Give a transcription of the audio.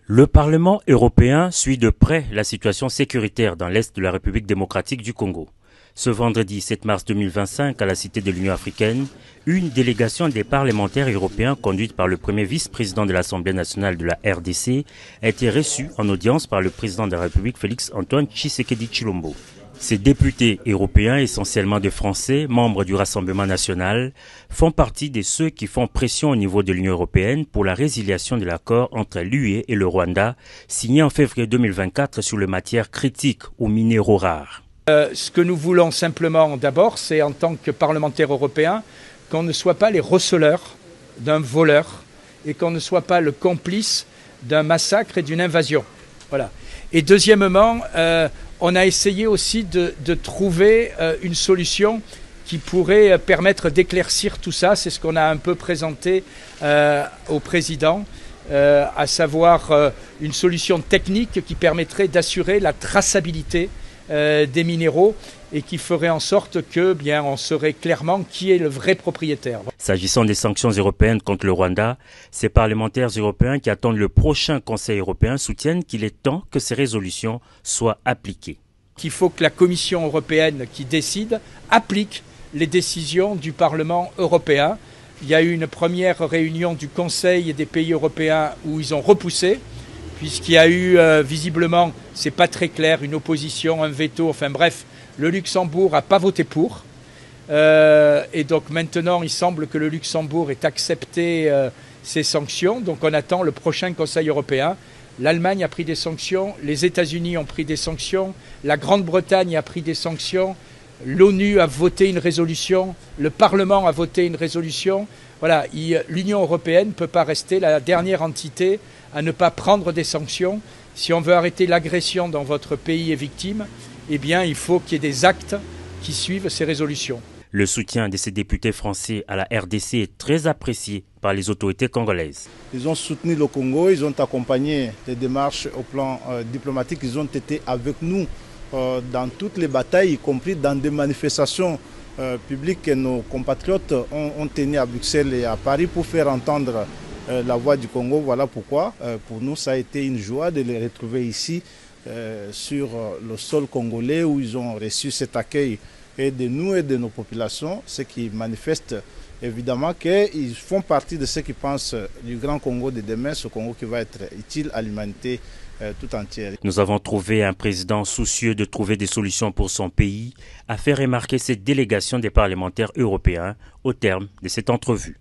Le Parlement européen suit de près la situation sécuritaire dans l'Est de la République démocratique du Congo. Ce vendredi 7 mars 2025, à la Cité de l'Union africaine, une délégation des parlementaires européens conduite par le premier vice-président de l'Assemblée nationale de la RDC a été reçue en audience par le président de la République Félix-Antoine Tshisekedi Tshilombo. Ces députés européens, essentiellement de Français, membres du Rassemblement national, font partie de ceux qui font pression au niveau de l'Union européenne pour la résiliation de l'accord entre l'UE et le Rwanda, signé en février 2024 sur les matières critiques ou minéraux rares. Ce que nous voulons simplement d'abord, c'est en tant que parlementaires européens, qu'on ne soit pas les receleurs d'un voleur et qu'on ne soit pas le complice d'un massacre et d'une invasion. Voilà. Et deuxièmement, on a essayé aussi de trouver une solution qui pourrait permettre d'éclaircir tout ça. C'est ce qu'on a un peu présenté au président, à savoir une solution technique qui permettrait d'assurer la traçabilité des minéraux et qui ferait en sorte que, bien, on saurait clairement qui est le vrai propriétaire. S'agissant des sanctions européennes contre le Rwanda, ces parlementaires européens qui attendent le prochain Conseil européen soutiennent qu'il est temps que ces résolutions soient appliquées. Qu'il faut que la Commission européenne qui décide applique les décisions du Parlement européen. Il y a eu une première réunion du Conseil des pays européens où ils ont repoussé, puisqu'il y a eu visiblement, c'est pas très clair, une opposition, un veto, enfin bref, le Luxembourg n'a pas voté pour. Et donc maintenant, il semble que le Luxembourg ait accepté ces sanctions. Donc on attend le prochain Conseil européen. L'Allemagne a pris des sanctions, les États-Unis ont pris des sanctions, la Grande-Bretagne a pris des sanctions, l'ONU a voté une résolution, le Parlement a voté une résolution. Voilà, l'Union européenne ne peut pas rester la dernière entité à ne pas prendre des sanctions. Si on veut arrêter l'agression dont votre pays est victime, eh bien, il faut qu'il y ait des actes qui suivent ces résolutions. Le soutien de ces députés français à la RDC est très apprécié par les autorités congolaises. Ils ont soutenu le Congo, ils ont accompagné les démarches au plan diplomatique, ils ont été avec nous dans toutes les batailles, y compris dans des manifestations publiques que nos compatriotes ont tenues à Bruxelles et à Paris pour faire entendre la voix du Congo. Voilà pourquoi pour nous ça a été une joie de les retrouver ici sur le sol congolais où ils ont reçu cet accueil et de nous et de nos populations, ce qui manifeste évidemment qu'ils font partie de ceux qui pensent du grand Congo de demain, ce Congo qui va être utile à l'humanité tout entière. Nous avons trouvé un président soucieux de trouver des solutions pour son pays, a fait remarquer cette délégation des parlementaires européens au terme de cette entrevue.